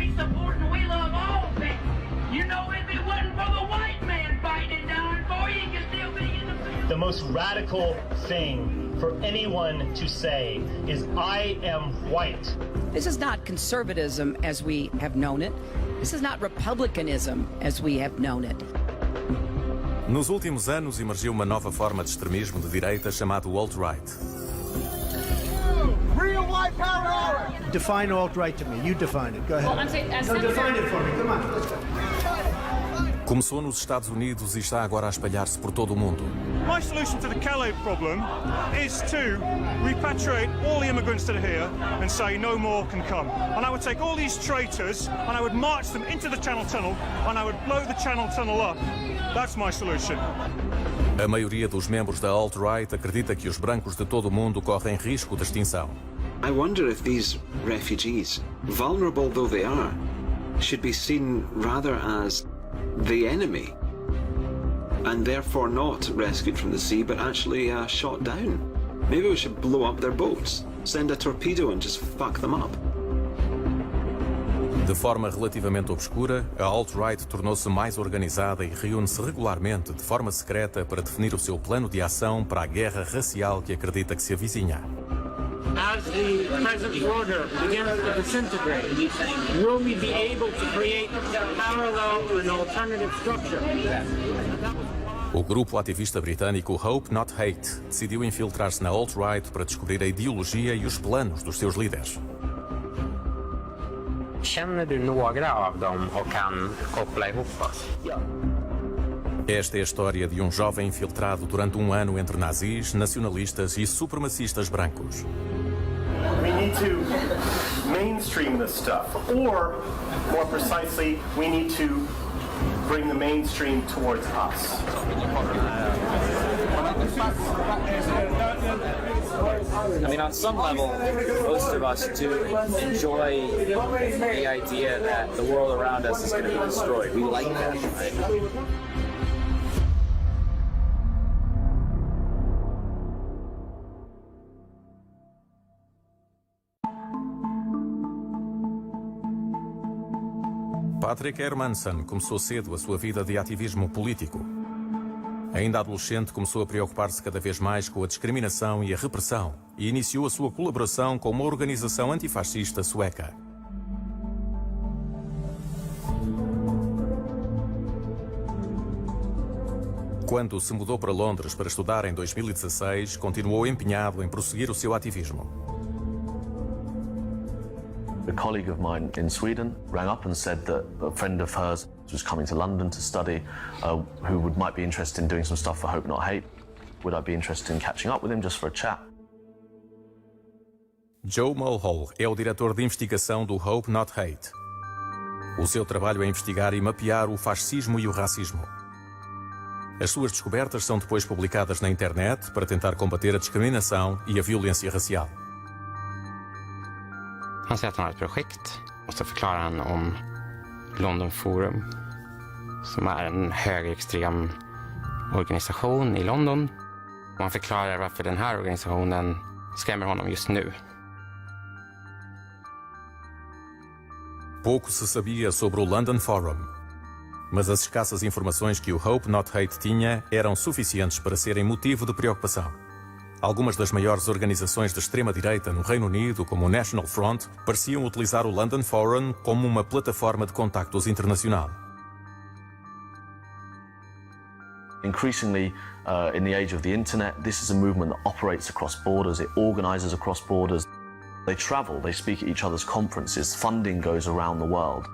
we support and we love all people. You know, if it wasn't for the white man fighting down for you, you could still be in the field. The most radical thing for anyone to say is, I am white. This is not conservatism as we have known it. This is not republicanism as we have known it. Nos últimos anos emergiu uma nova forma de extremismo de direita chamado alt-right. Real white power! Define alt-right to me. You define it. Go ahead. Well, I'm saying, no, define it for me. Come on, let's go. Começou nos Estados Unidos e está agora a espalhar-se por todo o mundo. My solution to the Calais problem is to repatriate all the immigrants that are here and say no more can come. And I would take all these traitors and I would march them into the Channel Tunnel and I would blow the Channel Tunnel up. That's my solution. A maioria dos membros da alt-right acredita que os brancos de todo o mundo correm risco de extinção. I wonder if these refugees, vulnerable though they are, should be seen rather as the enemy and therefore not rescued from the sea but actually shot down. Maybe we should blow up their boats, send a torpedo and just fuck them up. De forma relativamente obscura, a alt-right tornou-se mais organizada e reúne-se regularmente de forma secreta para definir o seu plano de ação para a guerra racial que acredita que se avizinha. As the present order begins to disintegrate, will we be able to create parallel and alternative structure? O grupo ativista britânico Hope Not Hate decidiu infiltrar-se na alt-right para descobrir a ideologia e os planos dos seus líderes. Känner du några av dem och kan koppla ihop oss? Esta é a história de um jovem infiltrado durante um ano entre nazis, nacionalistas e supremacistas brancos. We need to mainstream this stuff, or more precisely, we need to bring the mainstream towards us. I mean, on some level, most of us do enjoy the idea that the world around us is going to be destroyed. We like that, right? Patrick Hermanson começou cedo a sua vida de ativismo político. Ainda adolescente, começou a preocupar-se cada vez mais com a discriminação e a repressão e iniciou a sua colaboração com uma organização antifascista sueca. Quando se mudou para Londres para estudar em 2016, continuou empenhado em prosseguir o seu ativismo. A colleague of mine in Sweden rang up and said that a friend of hers was coming to London to study, who might be interested in doing some stuff for Hope Not Hate. Would I be interested in catching up with him just for a chat? Joe Mulhall é o diretor de investigação do Hope Not Hate. O seu trabalho é investigar e mapear o fascismo e o racismo. As suas descobertas são depois publicadas na internet para tentar combater a discriminação e a violência racial. Han säger att han har ett projekt och så förklarar han om London Forum som är en högerextrem organisation i London. Och han förklarar varför den här organisationen skrämmer honom just nu. Pouco se sabia sobre o London Forum, mas as escassas informações que o Hope Not Hate tinha eram suficientes para serem motivo de preocupação. Algumas das maiores organizações de extrema-direita no Reino Unido, como o National Front, pareciam utilizar o London Forum como uma plataforma de contactos internacional. Increasingly, in the age of the internet, this is a movement that operates across borders, it organizes across borders. They travel, they speak at each other's conferences, funding goes around the world.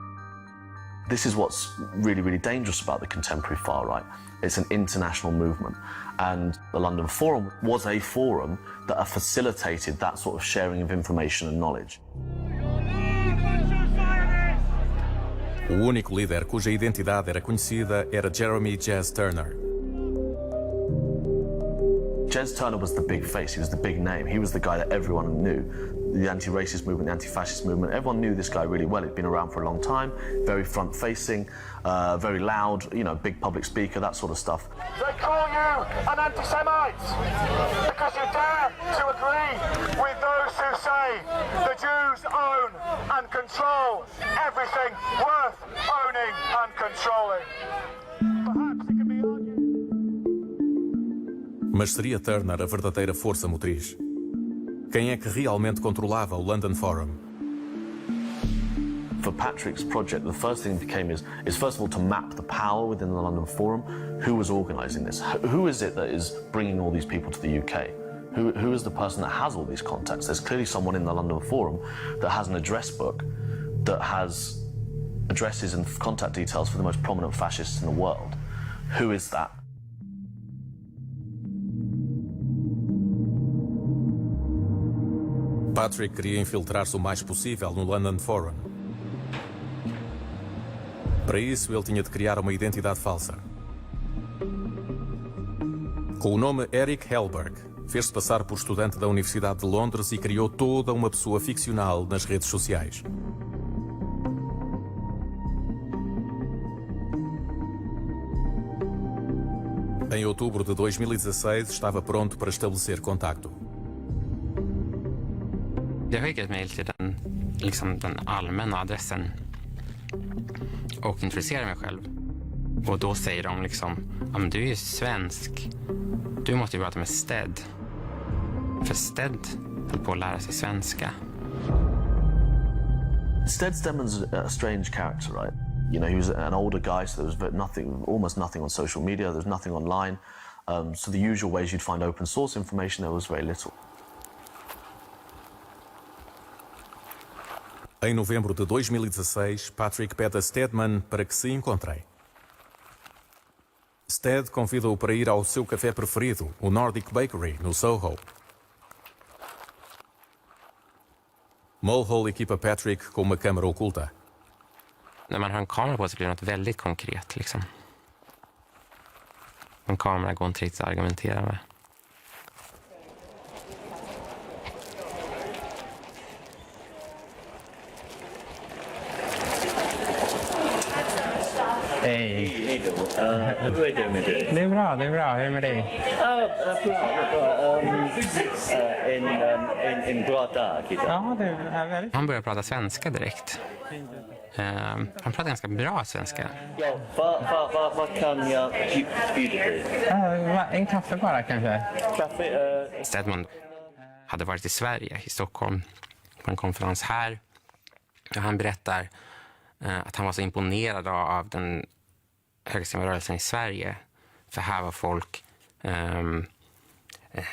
This is what's really, really dangerous about the contemporary far-right. It's an international movement. And the London Forum was a forum that facilitated that sort of sharing of information and knowledge. O único líder cuja identidade era conhecida era Jeremy Jazz Turner. Jazz Turner was the big face, he was the big name, he was the guy that everyone knew. the anti-racist movement, the anti-fascist movement. Everyone knew this guy really well. He'd been around for a long time, very front-facing, very loud, big public speaker, that sort of stuff. They call you an anti-Semite because you dare to agree with those who say the Jews own and control everything worth owning and controlling. Perhaps it can be argued. Mas seria Turner a verdadeira força motriz? Quem é que realmente controlava o London Forum? For Patrick's project, the first thing became is first of all to map the power within the London Forum. Who was organising this? Who is it that is bringing all these people to the UK? Who is the person that has all these contacts? There's clearly someone in the London Forum that has an address book that has addresses and contact details for the most prominent fascists in the world. Who is that? Patrick queria infiltrar-se o mais possível no London Forum. Para isso, ele tinha de criar uma identidade falsa. Com o nome Eric Hellberg, fez-se passar por estudante da Universidade de Londres e criou toda uma pessoa ficcional nas redes sociais. Em outubro de 2016 estava pronto para estabelecer contacto. Jag skickade ett mejl till den allmänna adressen och introducerade mig själv. Och då säger de men du är ju svensk. Du måste ju prata med Stead. För Stead höll på att lära sig svenska. Stead Stedman's a strange character, right? He was an older guy, so there was almost nothing on social media. There was nothing online. So the usual ways you'd find open source information, there was very little. Em novembro de 2016, Patrick pede a Stedman para que se encontrem. Stead convida-o para ir ao seu café preferido, o Nordic Bakery, no Soho. Mulhall equipa Patrick com uma câmara oculta. När man har en kamera på så blir det något väldigt konkret. En kamera går inte riktigt att argumentera med. Hej. Hej då. Hur är det med dig? Det är bra. Hur är det med dig? En bra dag idag. Ja, det är väldigt... Han började prata svenska direkt. Han pratar ganska bra svenska. Ja, vad kan jag bjuda dig? En kaffe bara kanske. Kaffe? Stedman hade varit i Sverige, i Stockholm, på en konferens här. Och han berättar att han var så imponerad av den högerextrema rörelsen i Sverige. För här var folk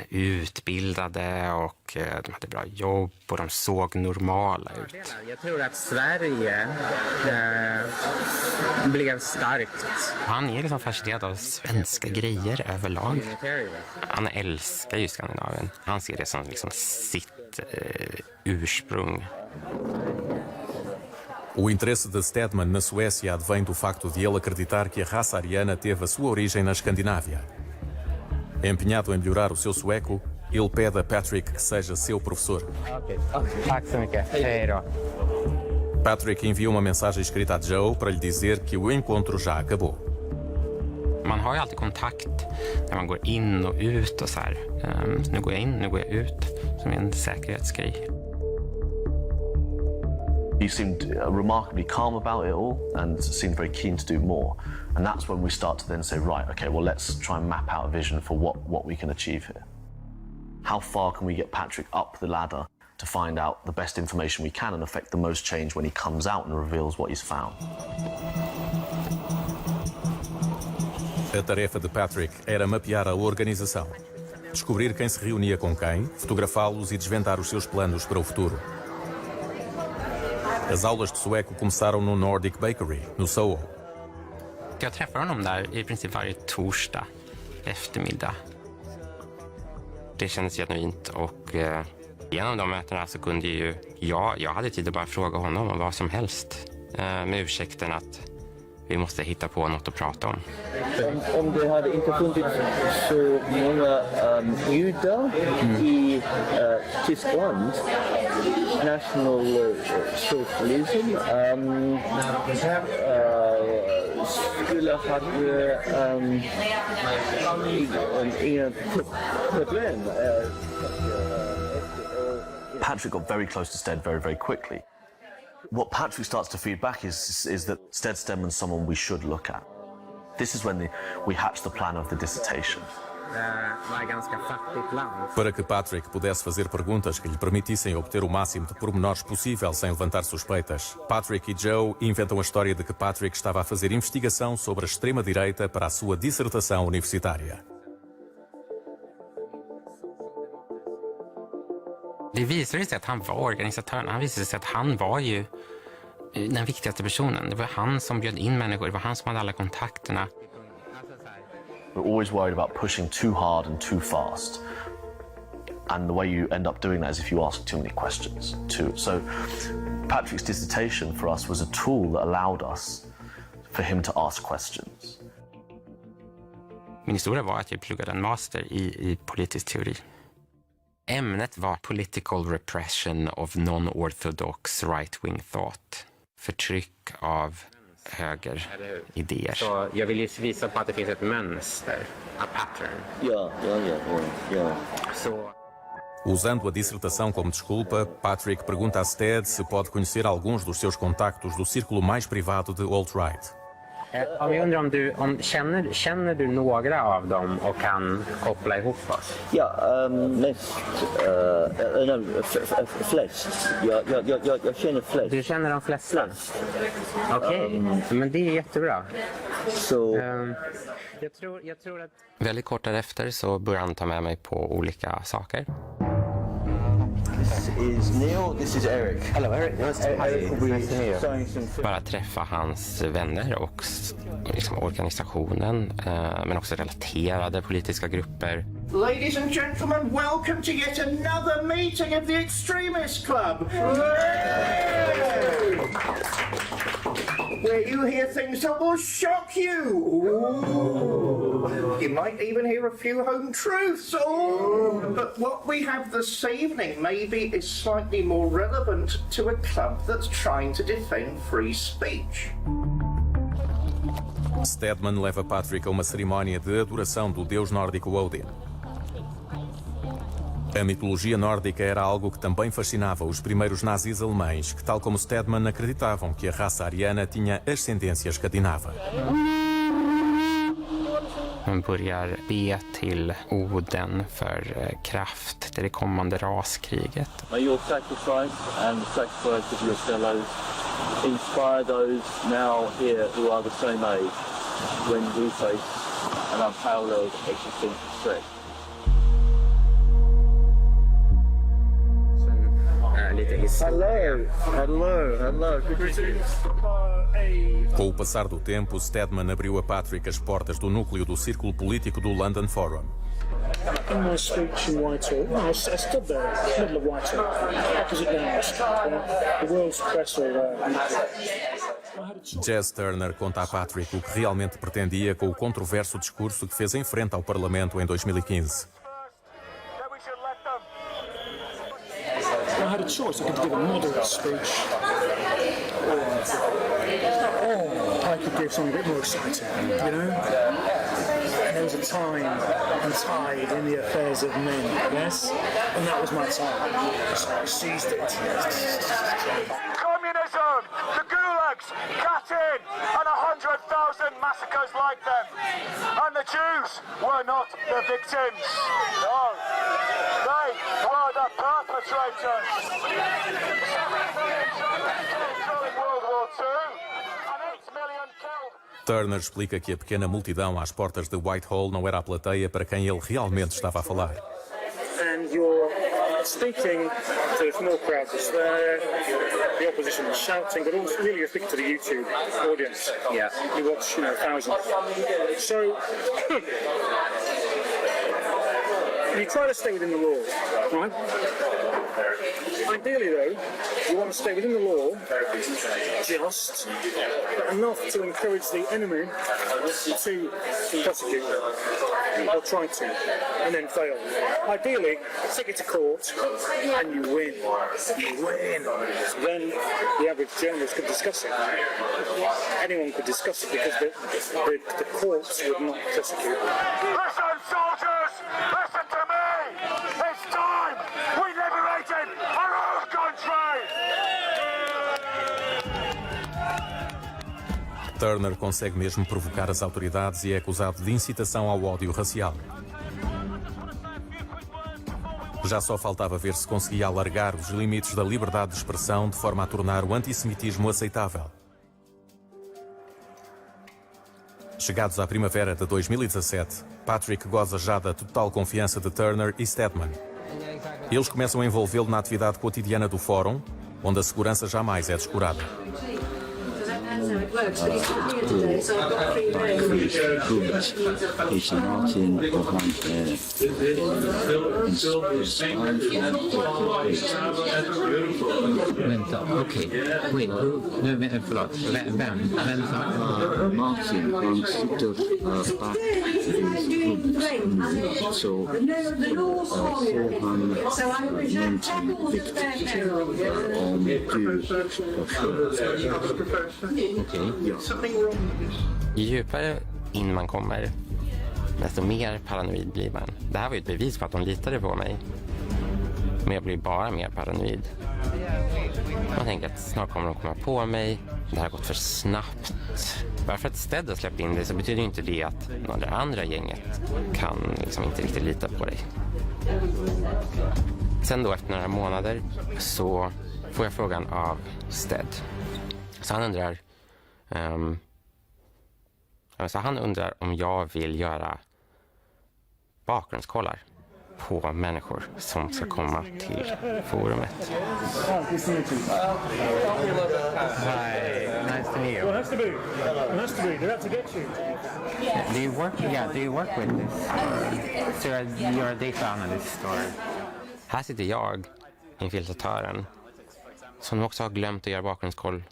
utbildade och de hade bra jobb och de såg normala ut. Jag tror att Sverige blev starkt. Han är fascinerad av svenska grejer överlag. Han älskar ju Skandinavien. Han ser det som sitt ursprung. O interesse de Stedman na Suécia advém do facto de ele acreditar que a raça ariana teve a sua origem na Escandinávia. Empenhado em melhorar o seu sueco, ele pede a Patrick que seja seu professor. Tack så mycket. Hej då. Patrick envia uma mensagem escrita a Joe para lhe dizer que o encontro já acabou. Man har ju alltid kontakt när man går in och ut och så här. Nu går jag in, nu går jag ut, som en säkerhetsgrej. He seemed remarkably calm about it all and seemed very keen to do more. And that's when we start to then say, right, okay, well, let's try and map out a vision for what we can achieve here. How far can we get Patrick up the ladder to find out the best information we can and affect the most change when he comes out and reveals what he's found? A tarefa de Patrick era mapear a organização, descobrir quem se reunia com quem, fotografá-los e desvendar os seus planos para o futuro. As aulas de sueco começaram no Nordic Bakery, no Soho. Jag träffar honom där i princip varje torsdag eftermiddag. Det kändes genuint och genom de mötena så kunde ju jag hade tid att bara fråga honom om vad som helst. Med ursäkten att vi måste hitta på något att prata om. Om det hade inte funnits så många judar i Tyskland national socialism skulle ha inga problem. Patrick got very close to Stead very, very quickly. What Patrick starts to feed back is that Stead Stedman's someone we should look at. This is when we hatch the plan of the dissertation. Para que Patrick pudesse fazer perguntas que lhe permitissem obter o máximo de pormenores possível sem levantar suspeitas, Patrick e Joe inventam a história de que Patrick estava a fazer investigação sobre a extrema-direita para a sua dissertação universitária. Det visade sig att han var organisatören. Han visade sig att han var ju den viktigaste personen. Det var han som bjöd in människor. Det var han som hade alla kontakterna. We're always worried about pushing too hard and too fast. And the way you end up doing that is if you ask too many questions too. So Patrick's dissertation for us was a tool that allowed us for him to ask questions. Min historia var att jag pluggade en master i politisk teori. Ämnet var political repression of non-orthodox right-wing thought. Förtryck av högeridéer. Så jag vill ju visa på att det finns ett mönster, a pattern. Ja. Så... Usando a dissertação como desculpa, Patrick pergunta a Stead se pode conhecer alguns dos seus contactos do círculo mais privado de alt-right. Jag undrar om känner du några av dem och kan koppla ihop oss? Ja, mest. Flest. Jag känner flest. Du känner de flesta? Okej, men det är jättebra. Så... Jag tror att... Väldigt kort därefter så börjar han ta med mig på olika saker. This is Neil, this is Eric. Hello Eric. Bara träffa hans vänner och liksom organisationen, men också relaterade politiska grupper. Ladies and gentlemen, welcome to yet another meeting of the Extremist Club. Where you hear things that will shock you. Ooh. You might even hear a few home truths. Ooh. But what we have this evening maybe is slightly more relevant to a club that's trying to defend free speech. Stedman leva Patrick a uma cerimónia de adoração do deus nórdico Odin. A mitologia nórdica era algo que também fascinava os primeiros nazis alemães, que, tal como Stedman, acreditavam que a raça ariana tinha ascendência escandinava. Man börjar be till Oden för kraft till det kommande raskriget. May your sacrifice and the sacrifice of your fellows inspire those now here who are the same age when we face an unparalleled existential threat. Hello. Com o passar do tempo, Stedman abriu a Patrick as portas do núcleo do círculo político do London Forum. In my speech in Whitehall, I stood there, in the middle of Whitehall, opposite the house, the world's press all there. Jazz Turner conta a Patrick o que realmente pretendia com o controverso discurso que fez em frente ao Parlamento em 2015. I had a choice. I could give a moderate speech, or I could give something a bit more exciting, you know? And there was a time and tide in the affairs of men, yes? And that was my time. So I seized it. Communism, the gulags, Katyn, and 100,000 massacres like them. And the Jews were not the victims. No, they were the perpetrators. During World War II, and 8 million killed. Turner explica que a pequena multidão às portas de Whitehall não era a plateia para quem ele realmente estava a falar. And you're speaking to the small crowd that's there, the opposition is shouting, but also really you're speaking to the YouTube audience. Yeah. You watch, thousands. So And you try to stay within the law, right? Ideally, though, you want to stay within the law just enough to encourage the enemy to prosecute or try to, and then fail. Ideally, take it to court and you win. You win. Then the average journalist could discuss it. Anyone could discuss it because the courts would not prosecute. Listen, soldiers! Listen to me! It's time! We liberated our own country! Turner consegue mesmo provocar as autoridades e é acusado de incitação ao ódio racial. Já só faltava ver se conseguia alargar os limites da liberdade de expressão de forma a tornar o antissemitismo aceitável. Chegados à primavera de 2017, Patrick goza já da total confiança de Turner e Stedman. Eles começam a envolvê-lo na atividade cotidiana do fórum, onde a segurança jamais é descurada. Vänta, okej. Wait, nu, förlåt. Vem? Martin, han sitter back i rummet. Så får han någonting viktigt om du Okej. Ju djupare in man kommer, desto mer paranoid blir man. Det här var ju ett bevis på att de litade på mig. Men jag blir bara mer paranoid. Man tänker att snart kommer de komma på mig. Det här har gått för snabbt. Bara för att Stead har släppt in dig så betyder inte det att någon det andra gänget kan liksom inte riktigt lita på dig. Sen då efter några månader så får jag frågan av Stead. Så han undrar om jag vill göra bakgrundskollar på människor som ska komma till forumet. Hi, nice to meet you. Well, it has to be. They're out to get you. Do you work? Yeah, do you work with this? So you're a data analyst or? Här sitter jag, infiltratören, som också har glömt att göra bakgrundskoll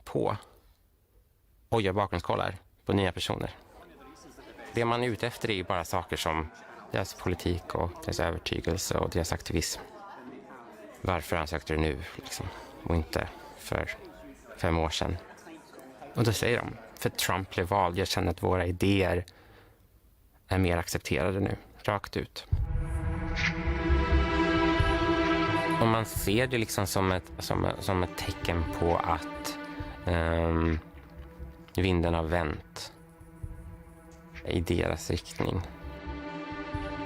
på. Och gör bakgrundskollar på nya personer. Det man är ute efter är ju bara saker som deras politik och deras övertygelse och deras aktivism. Varför ansökte du nu liksom, och inte för 5 år sedan? Och då säger de, för Trump blev vald, jag känner att våra idéer är mer accepterade nu, rakt ut. Och man ser det liksom som ett tecken på att vinden har vänt i deras riktning.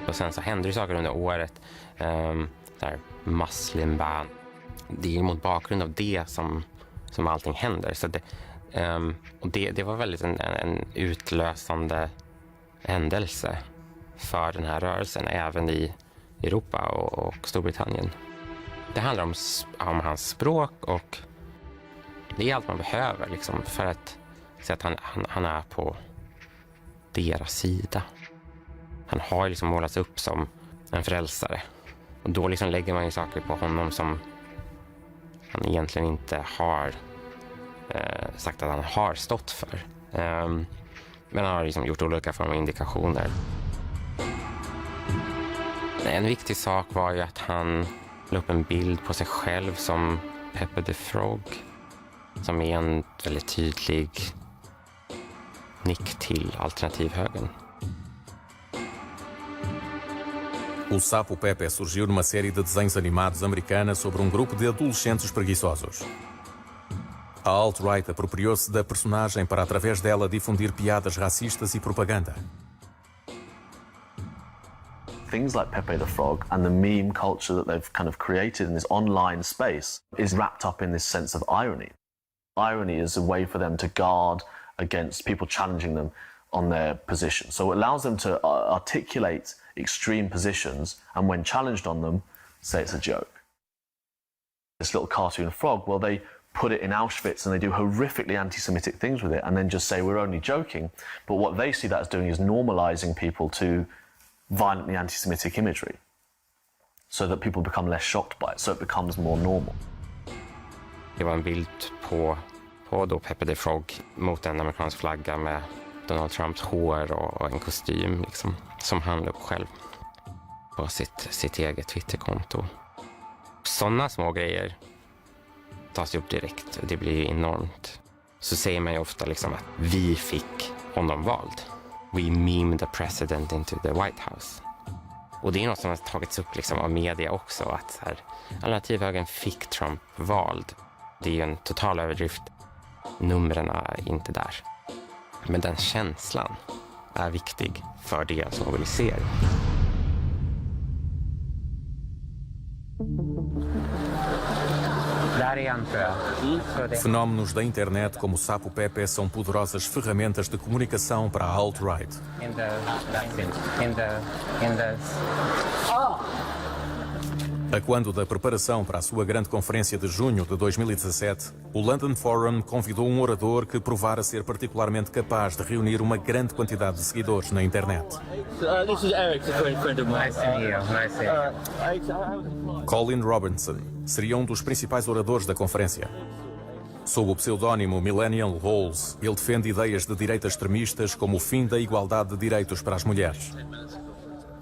Och sen så händer det saker under året. Där Muslimban. Det är mot bakgrund av det som allting händer. Så det var väldigt en utlösande händelse för den här rörelsen, även i Europa och Storbritannien. Det handlar om hans språk, och det är allt man behöver liksom, för att se att han är på deras sida. Han har liksom målats upp som en frälsare. Och då liksom lägger man ju saker på honom som han egentligen inte har sagt att han har stått för. Men han har liksom gjort olika former av indikationer. En viktig sak var ju att han la upp en bild på sig själv som Pepe the Frog, som är en väldigt tydlig nick till alternativhögern. O sapo Pepe surgiu numa série de desenhos animados americana sobre grupo de adolescentes preguiçosos. A alt-right apropriou-se da personagem para, através dela, difundir piadas racistas e propaganda. Things like Pepe the Frog and the meme culture that they've kind of created in this online space is wrapped up in this sense of irony. Irony is a way for them to guard against people challenging them on their position. So it allows them to articulate extreme positions, and when challenged on them, say it's a joke. This little cartoon frog, well, they put it in Auschwitz and they do horrifically anti-Semitic things with it and then just say we're only joking. But what they see that as doing is normalizing people to violently anti-Semitic imagery. so that people become less shocked by it, so it becomes more normal. Det var en bild på då Pepe the Frog mot en amerikansk flagga med Donald Trumps hår och en kostym liksom, som han la upp själv på sitt eget Twitterkonto. Sådana små grejer tas upp direkt och det blir ju enormt. Så säger man ju ofta liksom att vi fick honom vald. We memed the president into the White House. Och det är något som har tagits upp liksom av media också, att här, alternativhögern fick Trump vald. Det är ju en total överdrift. Numren är inte där. Men den känslan är viktig för deras mobilisering. Fenómenos da internet como o Sapo Pepe são poderosas ferramentas de comunicação para a alt-right. A quando da preparação para a sua grande conferência de junho de 2017, o London Forum convidou um orador que provara ser particularmente capaz de reunir uma grande quantidade de seguidores na internet. This is Eric, a great friend of mine. Colin Robinson seria um dos principais oradores da conferência. Sob o pseudónimo Millennial Halls, ele defende ideias de direita extremistas como o fim da igualdade de direitos para as mulheres.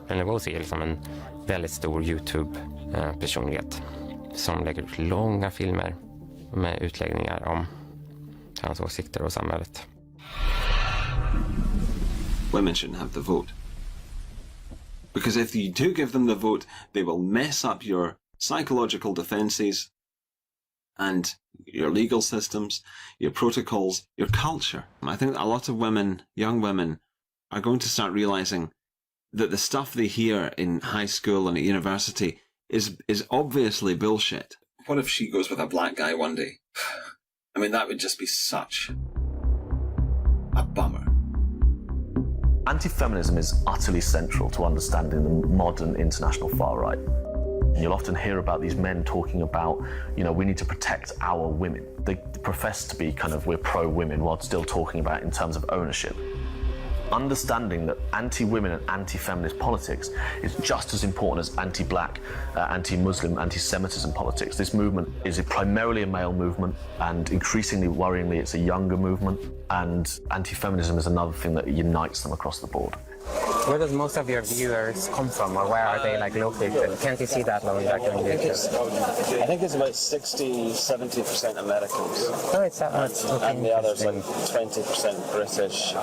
Eller vad är liksom en väldigt stor YouTube-personlighet som lägger ut långa filmer med utläggningar om hans åsikter och samhället. Women shouldn't have the vote. Because if you do give them the vote, they will mess up your psychological defenses and your legal systems, your protocols, your culture. I think a lot of women, young women, are going to start realizing that the stuff they hear in high school and at university is obviously bullshit. What if she goes with a black guy one day? I mean, that would just be such a bummer. Anti-feminism is utterly central to understanding the modern international far-right. And you'll often hear about these men talking about, you know, we need to protect our women. They profess to be kind of, we're pro-women, while still talking about it in terms of ownership. Understanding that anti-women and anti-feminist politics is just as important as anti-black, anti-Muslim, anti-Semitism politics. This movement is primarily a male movement, and increasingly worryingly it's a younger movement, and anti-feminism is another thing that unites them across the board. Where does most of your viewers come from, or where are they located? Can't you see that when you're doing YouTube? I think it's about 60-70% Americans. Oh, it's that much. Okay. And the others 20% British.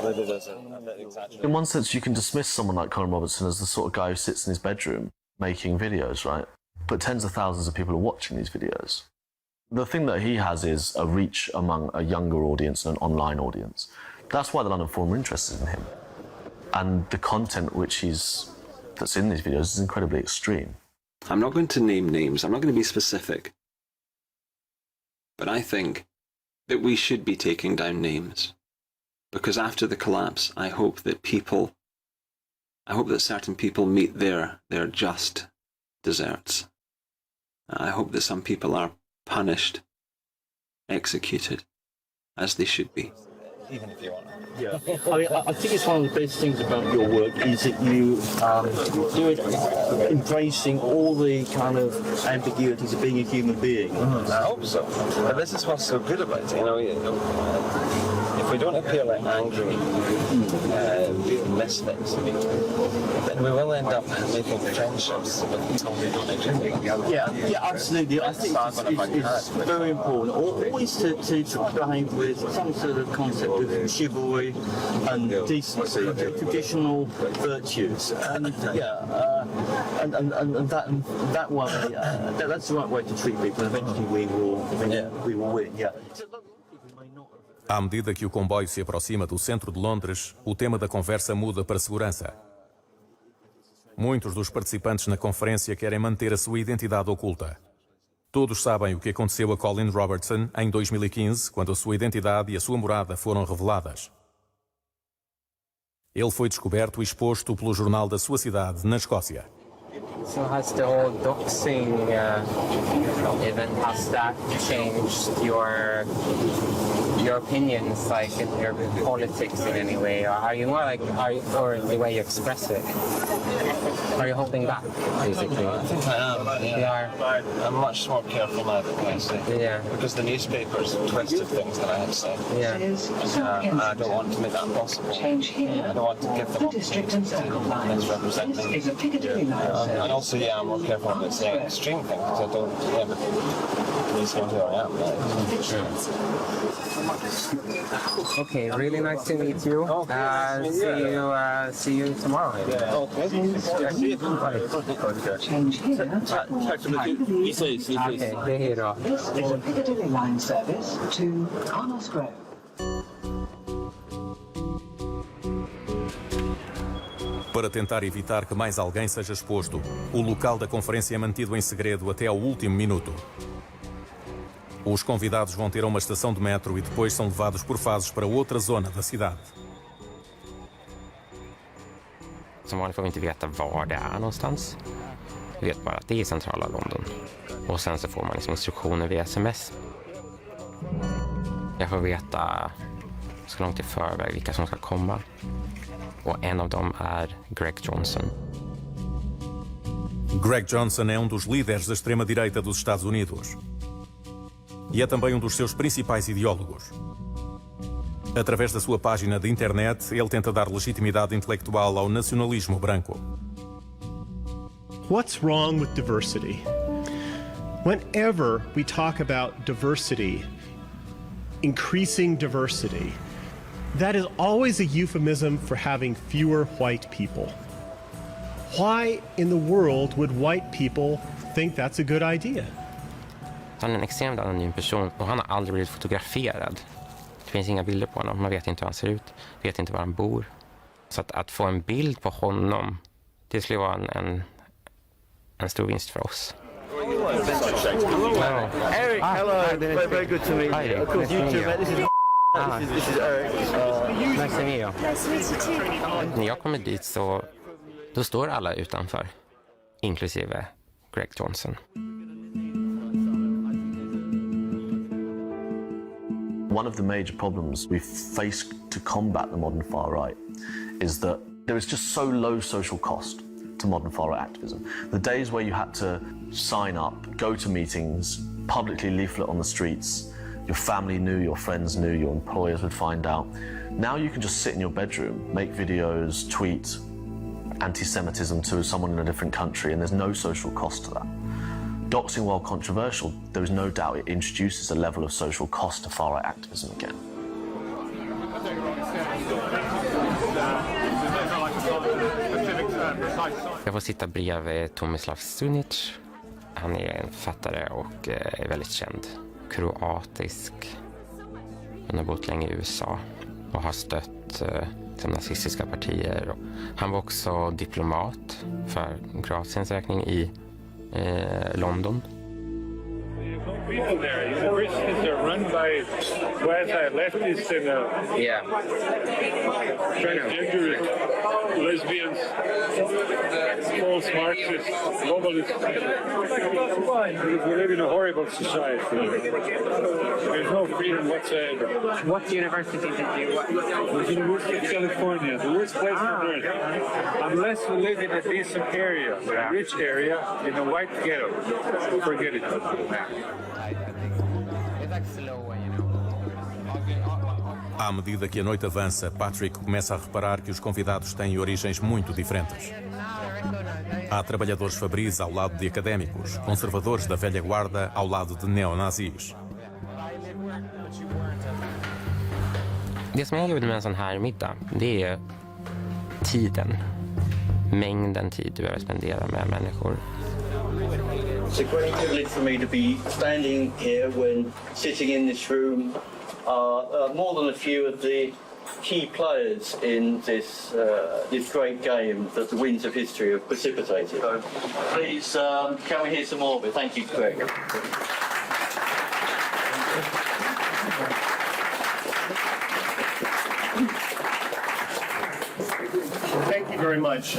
Maybe there's a bit exaggerated. In one sense, you can dismiss someone like Colin Robertson as the sort of guy who sits in his bedroom making videos, right? But tens of thousands of people are watching these videos. The thing that he has is a reach among a younger audience and an online audience. That's why the London Forum are interested in him. And the content that's in these videos is incredibly extreme. I'm not going to name names. I'm not going to be specific. But I think that we should be taking down names. Because after the collapse, I hope that certain people meet their just deserts. I hope that some people are punished, executed, as they should be. Even if you want to. Yeah, I mean, I think it's one of the best things about your work is that you do it embracing all the kind of ambiguities of being a human being. I hope so. But this is what's so good about it, you know. If we don't appear like angry misfits, then we will end up making friendships with people we don't agree with. Yeah, absolutely. I think it's very important always to play with some sort of concept of chivalry and decency, traditional virtues, and that way, that's the right way to treat people. Eventually, we will win. Yeah. À medida que o comboio se aproxima do centro de Londres, o tema da conversa muda para segurança. Muitos dos participantes na conferência querem manter a sua identidade oculta. Todos sabem o que aconteceu a Colin Robertson em 2015, quando a sua identidade e a sua morada foram reveladas. Ele foi descoberto e exposto pelo jornal da sua cidade, na Escócia. So has the whole doxing event, has that changed your opinions, like in your politics in any way? Or are you more like, or the way you express it? Are you holding back, basically? I think I am. Yeah. I'm much more careful now than I say. Yeah. Because the newspapers twisted things that I had said. Yeah. I don't want to make that possible. I don't want to give them to misrepresent me. And also, I'm more careful about saying extreme things because I don't ever please know who I am. Okay, really nice to meet you. See you tomorrow. Okay. Det är bra. There's a Piccadilly line service to Connors Grove. Para tentar evitar que mais alguém seja exposto, o local da conferência é mantido em segredo até ao último minuto. Os convidados vão ter uma estação de metro e depois são levados por fases para outra zona da cidade. Som vanligt får vi inte veta var det är någonstans. Vi vet bara att det är i centrala London. Och sen så får man liksom instruktioner via sms. Jag får veta så långt i förväg vilka som ska komma. Och en av dem är Greg Johnson. Greg Johnson é dos líderes da extrema-direita dos Estados Unidos. E é também dos seus principais ideólogos. Através da sua página de internet, ele tenta dar legitimidade intelectual ao nacionalismo branco. What's wrong with diversity? Whenever we talk about diversity, increasing diversity, that is always a euphemism for having fewer white people. Why in the world would white people think that's a good idea? Han är en extremt anonym person och han har aldrig blivit fotograferad. Det finns inga bilder på honom, man vet inte hur han ser ut, vet inte var han bor. Så att få en bild på honom, det skulle vara en stor vinst för oss. Eric, hello. Very good to meet you. Of course, you too, mate. This is Eric. Nice to meet you. När jag kommer dit så då står alla utanför, inklusive Greg Johnson. One of the major problems we face to combat the modern far right is that there is just so low social cost to modern far right activism. The days where you had to sign up, go to meetings, publicly leaflet on the streets, your family knew, your friends knew, your employers would find out. Now you can just sit in your bedroom, make videos, tweet anti-Semitism to someone in a different country, and there's no social cost to that. Doxing, while controversial, there is no doubt it introduces a level of social cost to far-right activism again. Jag får sitta bredvid Tomislav Sunic. Han är en författare och är väldigt känd. Kroatisk. Han har bott länge i USA och har stött nazistiska partier. Han var också diplomat för Kroatiens räkning i London. People there, universities are run by quasi-leftists and transgender lesbians, false Marxists, globalists. We live in a horrible society. There's no freedom whatsoever. What university did you work at? The University of California, the worst place on earth. Unless we live in a decent area, a rich area, in a white ghetto, forget it. À medida que a noite avança, Patrick começa a reparar que os convidados têm origens muito diferentes. Há trabalhadores fabris ao lado de académicos, conservadores da velha guarda ao lado de neonazis. Det som är jobbigt med en sån här middag, det är tiden. Mängden tid du behöver spendera med människor. It's a great privilege for me to be standing here when sitting in this room are more than a few of the key players in this great game that the winds of history have precipitated. So please, can we hear some more of it? Thank you, Greg. Thank you very much.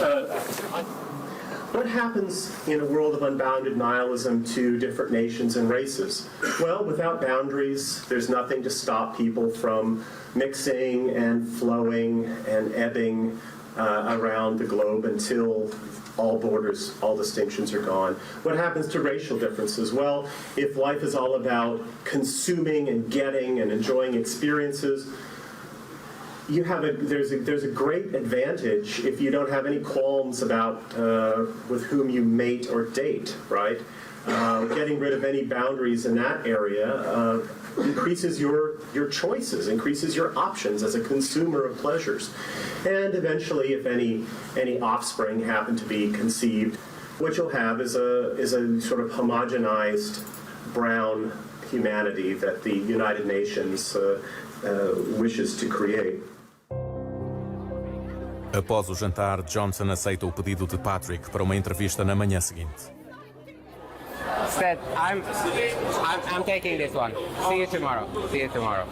What happens in a world of unbounded nihilism to different nations and races? Well, without boundaries, there's nothing to stop people from mixing and flowing and ebbing around the globe until all borders, all distinctions are gone. What happens to racial differences? Well, if life is all about consuming and getting and enjoying experiences, there's a great advantage if you don't have any qualms about with whom you mate or date, right? Getting rid of any boundaries in that area increases your choices, increases your options as a consumer of pleasures. And eventually, if any offspring happen to be conceived, what you'll have is a sort of homogenized brown humanity that the United Nations wishes to create. Após o jantar, Johnson aceita o pedido de Patrick para uma entrevista na manhã seguinte. Said, I'm taking this one. See you tomorrow. See you tomorrow.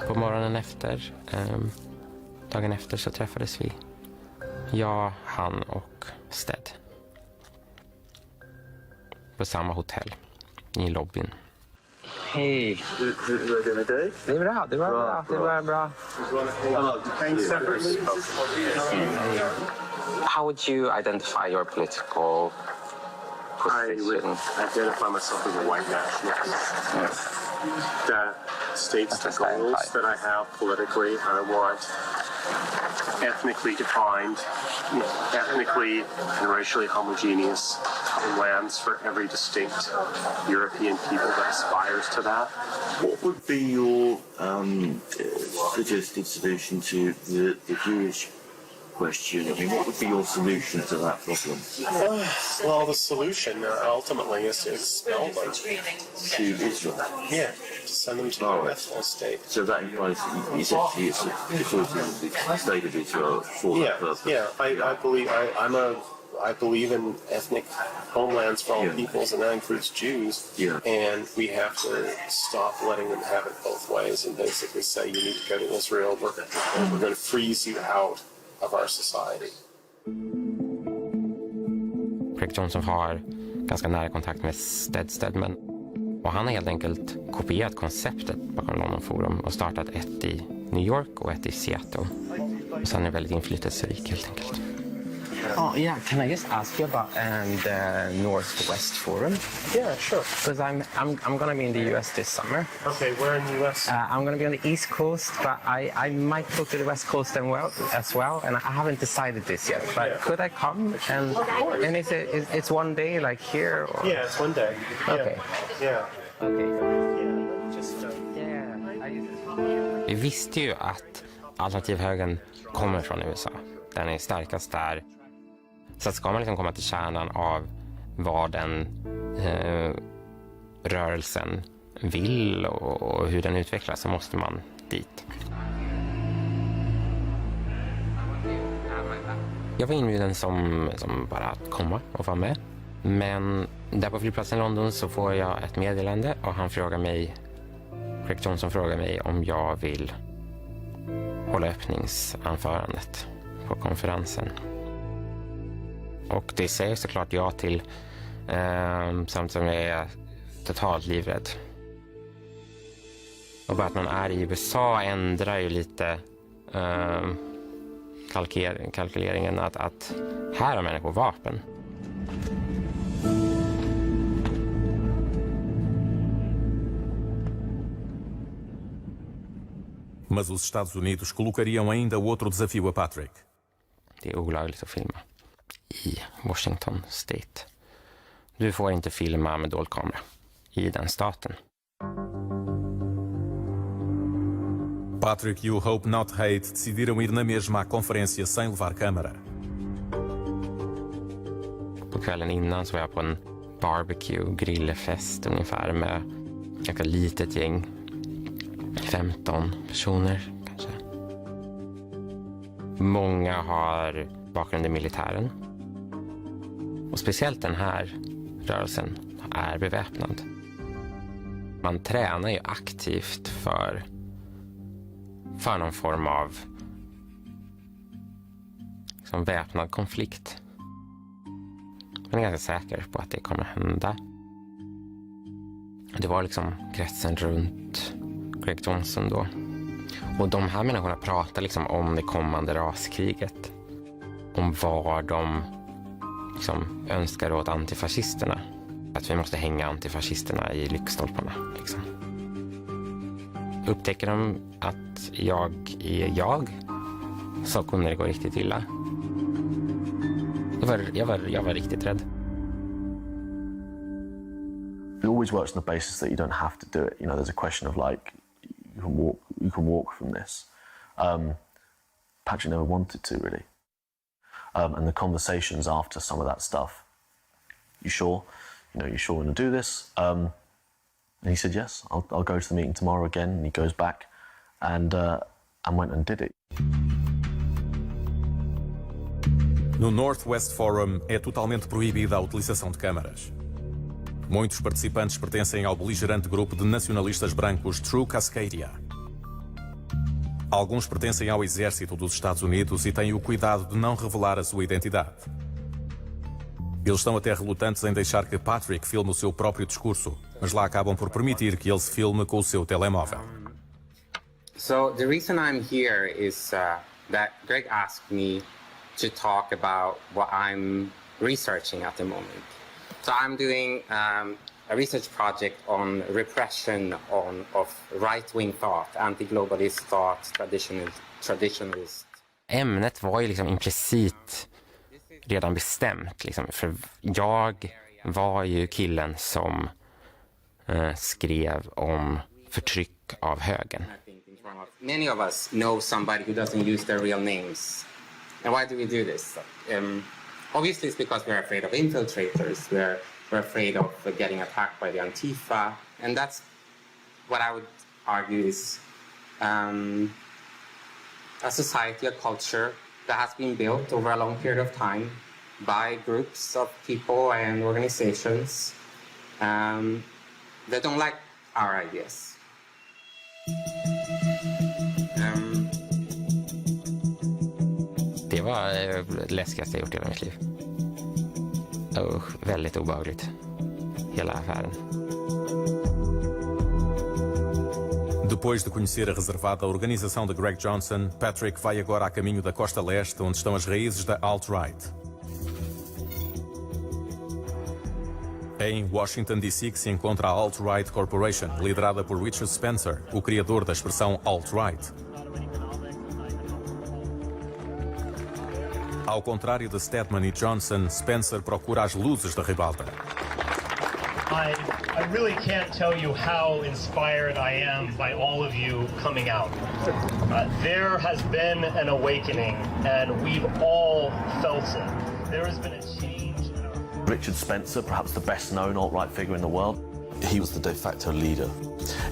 På morgonen efter, dagen efter, så träffades vi. Jag, han och Sted. På samma hotell, i lobbyn. Hej. Hur är det med dig? Det är bra, det var bra. How would you identify your political I would identify myself as a white nationalist. That states the goals that I have politically. I want ethnically defined, ethnically and racially homogeneous lands for every distinct European people that aspires to that. What would be your suggested solution to the Jewish question? I mean, what would be your solution to that problem? Well, the solution ultimately is to expel them to Israel. Yeah, to send them to the national state. So that implies essentially it's the state of Israel for that purpose. Yeah, I believe in ethnic homelands for all peoples, and that includes Jews. Yeah. And we have to stop letting them have it both ways and basically say you need to go to Israel. We're going to freeze you out of our society. Rick Johnson har ganska nära kontakt med Stedman. Och han har helt enkelt kopierat konceptet bakom London Forum och startat ett i New York och ett i Seattle. Och sen är det väldigt inflytelserik helt enkelt. Oh yeah, can I just ask you about the Northwest Forum? Yeah, sure. Because I'm gonna be in the US this summer. Okay, where in the US? I'm gonna be on the East Coast, but I might go to the West Coast as well, and I haven't decided this yet. But could I come? And it's one day like here? Or? Yeah, it's one day. Okay. Yeah. Okay. Vi visste ju att alternativhögern kommer från USA. Den är starkast där. Så att ska man liksom komma till kärnan av vad den rörelsen vill och hur den utvecklas, så måste man dit. Jag var inbjuden som bara att komma och vara med. Men där på flygplatsen i London så får jag ett meddelande och Rick Johnson frågar mig om jag vill hålla öppningsanförandet på konferensen. Och det säger såklart ja till, samt som jag är totalt livrädd. Och bara att man är i USA ändrar ju lite kalkyleringen att här har människor vapen. Mas os Estados Unidos colocariam ainda outro desafio a Patrick. Det är olagligt att filma i Washington State. Du får inte filma med dold kamera i den staten. Patrick e o Hope Not Hate decidiram ir na mesma à conferência sem levar câmara. På kvällen innan så var jag på en barbecue-grillfest ungefär med ett ganska litet gäng. 15 personer kanske. Många har bakgrund i militären. Och speciellt den här rörelsen är beväpnad. Man tränar ju aktivt för för någon form av liksom väpnad konflikt. Jag är ganska säker på att det kommer hända. Det var liksom kretsen runt Greg Johnson då. Och de här människorna pratar liksom om det kommande raskriget. Om vad de liksom önskar åt antifascisterna. Att vi måste hänga antifascisterna i lyktstolparna. Liksom. Upptäcker de att jag är jag, så kunde det gå riktigt illa. Jag var riktigt rädd. It always works on the basis that you don't have to do it. You know, there's a question of like, you can walk from this. Patrick never wanted to, really. And the conversations after some of that stuff, you sure? You know, you sure want to do this? And he said, yes, I'll go to the meeting tomorrow again. And he goes back and went and did it. No Northwest Forum é totalmente proibida a utilização de câmaras. Muitos participantes pertencem ao beligerante grupo de nacionalistas brancos True Cascadia. Alguns pertencem ao exército dos Estados Unidos e têm o cuidado de não revelar a sua identidade. Eles estão até relutantes em deixar que Patrick filme o seu próprio discurso, mas lá acabam por permitir que ele se filme com o seu telemóvel. So the reason I'm here is that Greg asked me to talk about what I'm researching at the moment. So I'm doing a research project on repression of right-wing thought, anti-globalist thought, traditionalist. Ämnet var ju liksom implicit redan bestämt. Liksom, för jag var ju killen som skrev om förtryck av högern. Many of us know somebody who doesn't use their real names. And why do we do this? Obviously it's because we're afraid of infiltrators. We're afraid of getting attacked by the Antifa. And that's what I would argue is a society, a culture that has been built over a long period of time by groups of people and organizations that don't like our ideas. Det var det läskigaste jag gjort i hela mitt liv. Väldigt obehagligt. Hela affären. Depois de conhecer a reservada organização de Greg Johnson, Patrick vai agora a caminho da costa leste, onde estão as raízes da alt-right. Em Washington, D.C., que se encontra a Alt-Right Corporation, liderada por Richard Spencer, o criador da expressão alt-right. Ao contrário de Stedman e Johnson, Spencer procura as luzes da ribalta. I really can't tell you how inspired I am by all of you coming out. There has been an awakening, and we've all felt it. There has been a change in our... Richard Spencer, perhaps the best known alt-right figure in the world, he was the de facto leader.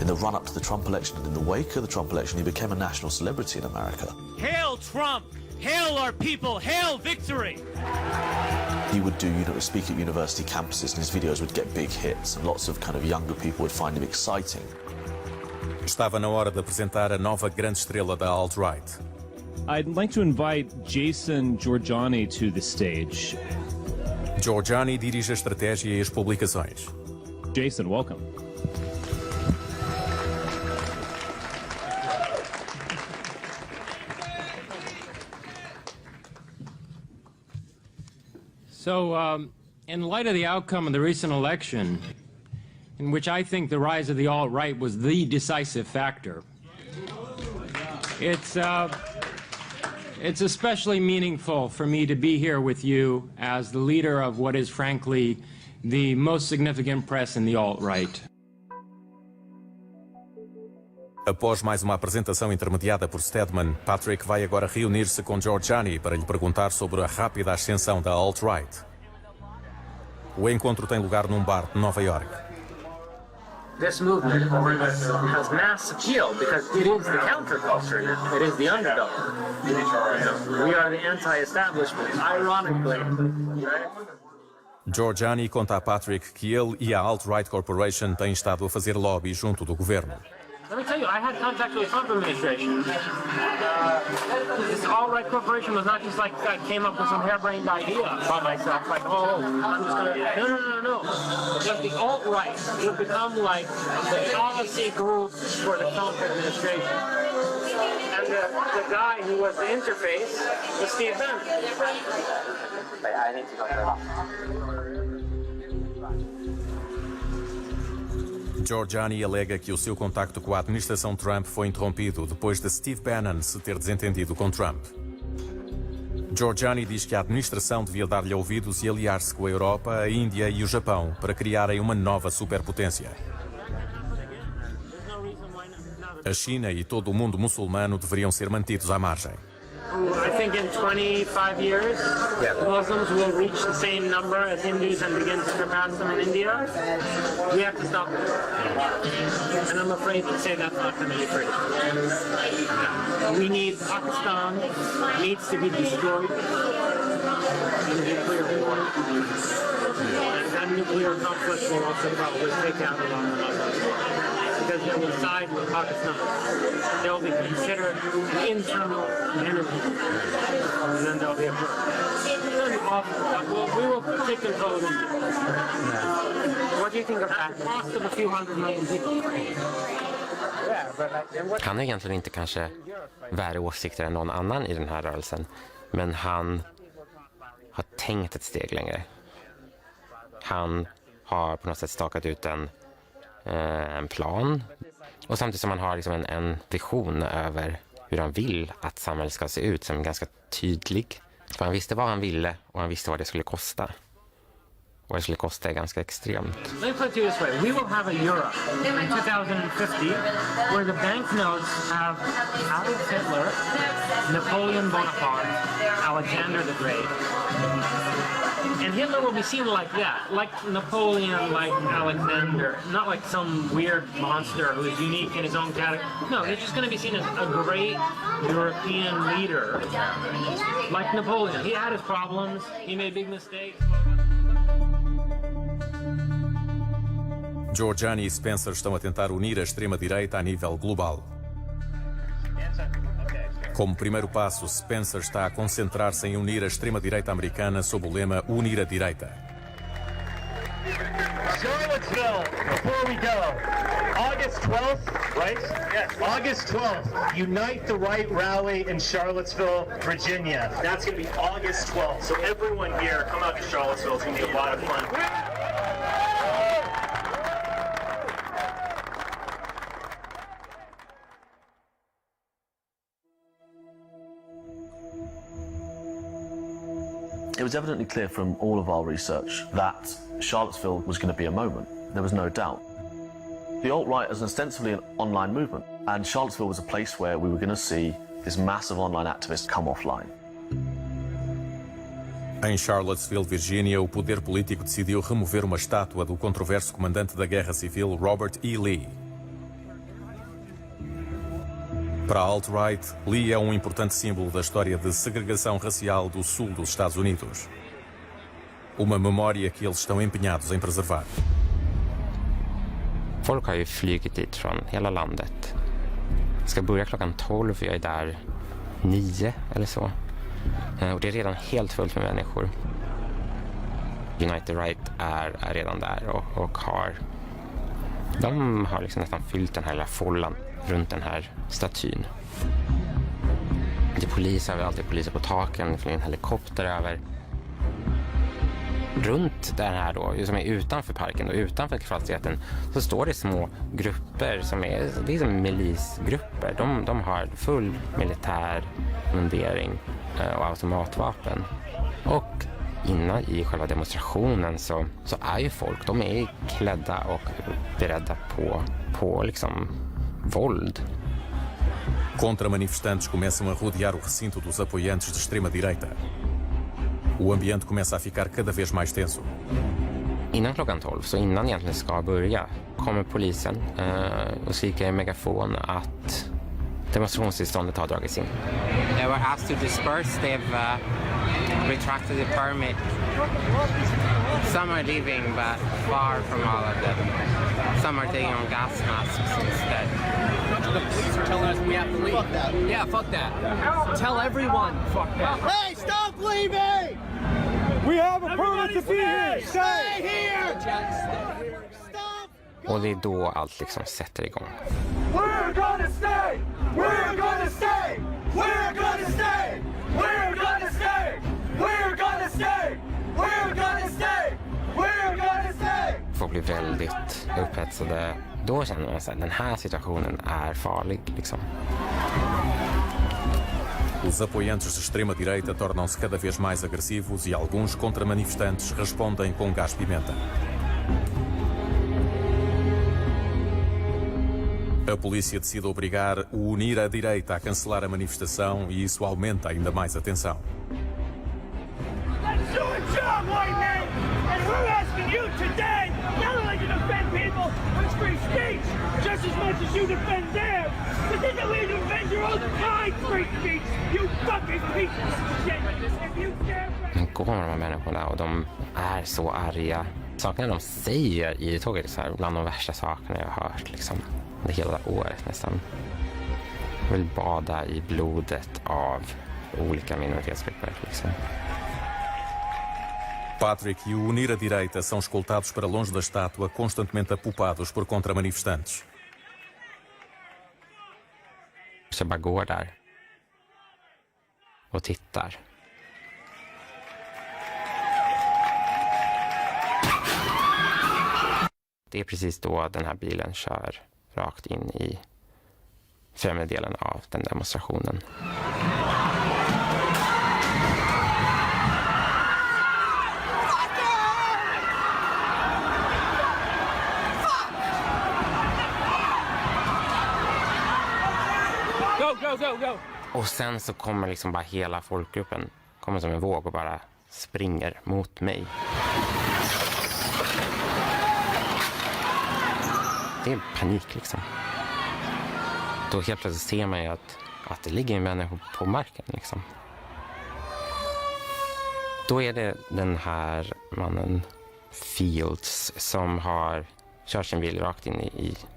In the run-up to the Trump election and in the wake of the Trump election, he became a national celebrity in America. Hail Trump! Hail our people! Hail victory! He would speak at university campuses, and his videos would get big hits, and lots of kind of younger people would find him exciting. Estava na hora de apresentar a nova grande estrela da alt-right. I'd like to invite Jason Giorgiani to the stage. Giorgiani dirige a estratégia e as publicações. Jason, welcome. So, in light of the outcome of the recent election, in which I think the rise of the alt-right was the decisive factor, it's especially meaningful for me to be here with you as the leader of what is, frankly, the most significant press in the alt-right. Após mais uma apresentação intermediada por Stedman, Patrick vai agora reunir-se com Giorgiani para lhe perguntar sobre a rápida ascensão da alt-right. O encontro tem lugar num bar de Nova York. This movement has mass appeal because it is the counterculture. It is the underdog. We are the anti-establishment, ironically. Giorgiani conta a Patrick que ele e a Alt-Right Corporation têm estado a fazer lobby junto do governo. Let me tell you, I had contact with the Trump administration. This alt-right corporation was not just like I came up with some harebrained idea by myself, like, oh, I'm just gonna... No. Just the alt-right would become like the policy group for the Trump administration. And the guy who was the interface was Steve Bannon. I need to go there. Giorgiani alega que o seu contacto com a administração Trump foi interrompido depois de Steve Bannon se ter desentendido com Trump. Giorgiani diz que a administração devia dar-lhe ouvidos e aliar-se com a Europa, a Índia e o Japão para criarem uma nova superpotência. A China e todo o mundo muçulmano deveriam ser mantidos à margem. I think in 25 years, Muslims will reach the same number as Hindus and begin to surpass them in India. We have to stop it. And I'm afraid to say that's not going to be free. We need Pakistan needs to be destroyed in nuclear war. And that nuclear conflict will also probably take out a lot of Muslims. Because they will side with Pakistan. They will be considered an internal enemy. And then they'll be we will take control of India. What do you think of that? The cost of a few hundred million people. Han har egentligen inte kanske värre åsikter än någon annan i den här rörelsen. Men han har tänkt ett steg längre. Han har på något sätt stakat ut en plan. Och samtidigt som han har liksom en vision över hur han vill att samhället ska se ut som är ganska tydlig. För han visste vad han ville och han visste vad det skulle kosta. Och det skulle kosta är ganska extremt. Let me put it this way. We will have a euro in 2050 where the banknotes have Adolf Hitler, Napoleon Bonaparte, Alexander the Great. And Hitler will be seen like that, like Napoleon, like Alexander, not like some weird monster who is unique in his own category. No, he's just going to be seen as a great European leader, like Napoleon. He had his problems, he made big mistakes. Giorgiani e Spencer estão a tentar unir a extrema-direita a nível global. Como primeiro passo, Spencer está a concentrar-se em unir a extrema-direita americana sob o lema Unir a Direita. Charlottesville, before we go, August 12th, right? Yes, August 12th, Unite the Right rally in Charlottesville, Virginia. That's going to be August 12th. So everyone here, come out to Charlottesville. It's going to be a lot of fun. It was evidently clear from all of our research that Charlottesville was going to be a moment. There was no doubt. The alt-right is ostensibly an online movement, and Charlottesville was a place where we were going to see this massive online activists come offline. Em Charlottesville, Virgínia, o poder político decidiu remover uma estátua do controverso comandante da Guerra Civil, Robert E. Lee. Para a alt-right, Lee é um importante símbolo da história de segregação racial do sul dos Estados Unidos. Uma memória que eles estão empenhados em preservar. Folk har ju flygit dit från hela landet. Jag ska börja klockan 12, jag är där 9 eller så. Och det är redan helt fullt med människor. United Right är redan där och de har liksom nästan fyllt den här lilla follan runt den här statyn. Det är poliser överallt, det är poliser på taken, det flyger en helikopter över. Runt den här då, som är utanför parken och utanför kvalsteten, så står det små grupper som är liksom milisgrupper. De har full militär mundering och automatvapen. Och innan i själva demonstrationen så är ju folk, de är klädda och beredda på liksom våld. Contra-manifestantes começam a rodear o recinto dos apoiantes de extrema-direita. O ambiente começa a ficar cada vez mais tenso. Innan klockan 12, så innan egentligen ska börja, kommer polisen och skriker i megafon att demonstrationstillståndet har dragits in. They were asked to disperse. They've retracted the permit. Some are leaving, but far from all of them. Some are taking on gas masks instead. The police are telling us we have to leave. Fuck that. Yeah, fuck that. Tell everyone, fuck that. Hey, stop leaving! We have a permit to be here! Stay here! Och det är då allt liksom sätter igång. We're gonna stay! We're gonna stay! We're gonna stay! We're gonna stay! We're gonna stay! We're gonna stay! We're gonna stay! Folk blir väldigt upphetsade. Då känner man att den här situationen är farlig liksom. Os apoiantes de extrema-direita tornam-se cada vez mais agressivos e alguns contra-manifestantes respondem com gás-pimenta. A polícia decide obrigar o Unir a Direita a cancelar a manifestação e isso aumenta ainda mais a tensão. Let's do a job, white man! And we're asking you today not only to defend people with free speech just as much as you defend them, but then that way to defend your own kind free speech, you fucking pieces of shit! If you dare... Men går de här människorna och de är så arga. Sakerna de säger i tåget är så här, bland de värsta sakerna jag har hört liksom. Det hela året nästan. Jag vill bada i blodet av olika minoritetsgrupper liksom. Patrick e o Unir a Direita são escoltados para longe da estátua, constantemente apupados por contra-manifestantes. Så jag bara går där och tittar. Det är precis då den här bilen kör rakt in i främre delen av den demonstrationen. Go! Och sen så kommer liksom bara hela folkgruppen kommer som en våg och bara springer mot mig. Det är panik liksom. Då helt plötsligt ser man ju att det ligger en människa på marken liksom. Då är det den här mannen Fields som har kört sin bil rakt in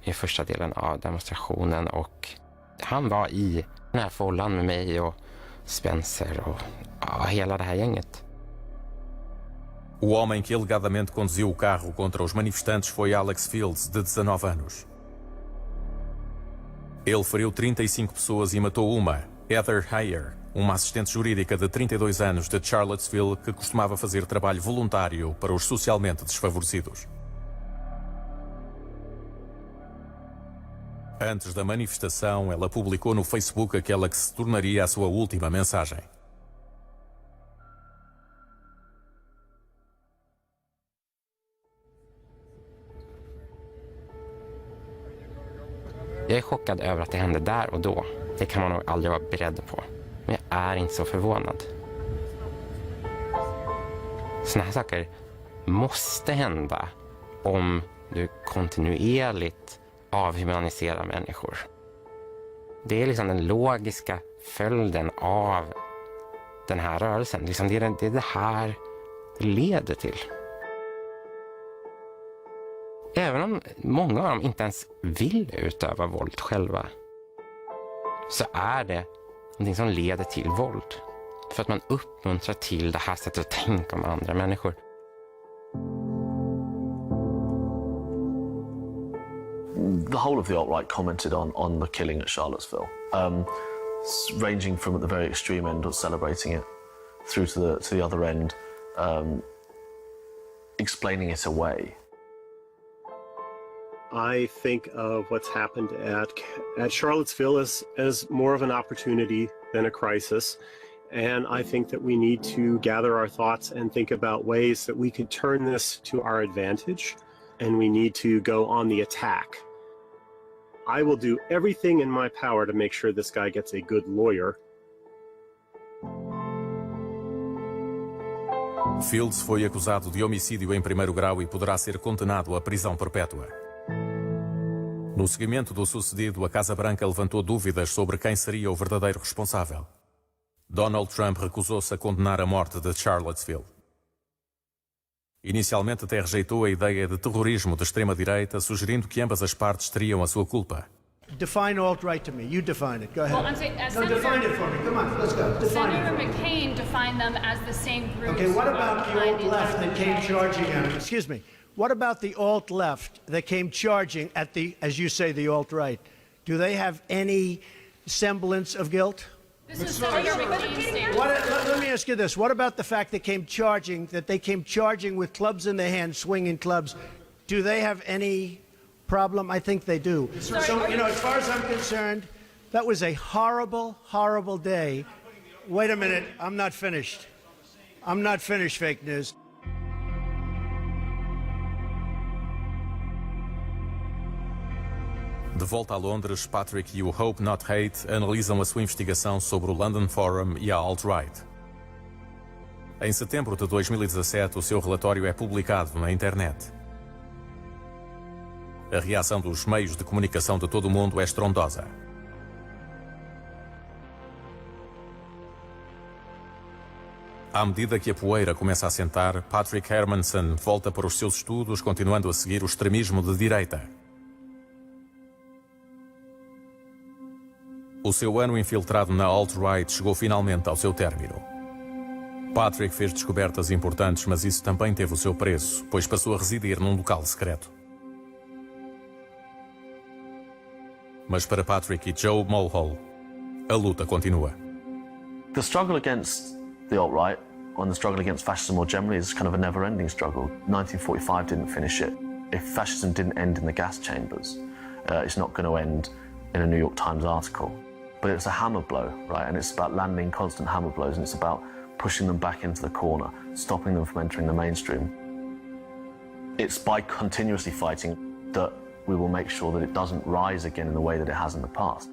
i första delen av demonstrationen och han var i den här follan med mig och Spencer och hela det här gänget. O homem que alegadamente conduziu o carro contra os manifestantes foi Alex Fields, de 19 anos. Ele feriu 35 pessoas e matou uma, Heather Heyer, uma assistente jurídica de 32 anos de Charlottesville que costumava fazer trabalho voluntário para os socialmente desfavorecidos. Antes da manifestação, ela publicou no Facebook aquela que se tornaria a sua última mensagem. Jag är chockad över att det hände där och då. Det kan man nog aldrig vara beredd på. Men jag är inte så förvånad. Såna här saker måste hända om du kontinuerligt avhumaniserar människor. Det är liksom den logiska följden av den här rörelsen. Liksom det är det här det leder till. Även om många av dem inte ens vill utöva våld själva så är det någonting som leder till våld. För att man uppmuntrar till det här sättet att tänka om andra människor. The whole of the alt-right commented on the killing at Charlottesville, ranging from at the very extreme end of celebrating it through to the other end, explaining it away. I think of what's happened at Charlottesville as more of an opportunity than a crisis. And I think that we need to gather our thoughts and think about ways that we could turn this to our advantage. And we need to go on the attack. I will do everything in my power to make sure this guy gets a good lawyer. Fields foi acusado de homicídio em primeiro grau e poderá ser condenado à prisão perpétua. No seguimento do sucedido, a Casa Branca levantou dúvidas sobre quem seria o verdadeiro responsável. Donald Trump recusou-se a condenar a morte de Charlottesville. Inicialmente até rejeitou a ideia de terrorismo de extrema-direita, sugerindo que ambas as partes teriam a sua culpa. Define alt-right to me. You define it. Go ahead. Well, I'm saying, define it for me. Come on, let's go. Define Senator it. McCain defined them as the same groups. Okay, what about the alt-left that came charging at him? Excuse me. What about the alt-left that came charging at the, as you say, the alt-right? Do they have any semblance of guilt? This is Senator McCain's statement. Let me ask you this. What about the fact that they came charging with clubs in their hands, swinging clubs? Do they have any problem? I think they do. So, as far as I'm concerned, that was a horrible, horrible day. Wait a minute. I'm not finished. I'm not finished, fake news. De volta a Londres, Patrick e o Hope Not Hate analisam a sua investigação sobre o London Forum e a alt-right. Em setembro de 2017, o seu relatório é publicado na internet. A reação dos meios de comunicação de todo o mundo é estrondosa. À medida que a poeira começa a assentar, Patrick Hermanson volta para os seus estudos, continuando a seguir o extremismo de direita. O seu ano infiltrado na alt-right chegou finalmente ao seu término. Patrick fez descobertas importantes, mas isso também teve o seu preço, pois passou a residir num local secreto. Mas para Patrick e Joe Mulhall, a luta continua. The struggle against the alt-right, and the struggle against fascism more generally, is kind of a never-ending struggle. 1945 didn't finish it. If fascism didn't end in the gas chambers, it's not going to end in a New York Times article. But it's a hammer blow, right? And it's about landing constant hammer blows, and it's about pushing them back into the corner, stopping them from entering the mainstream. It's by continuously fighting that we will make sure that it doesn't rise again in the way that it has in the past.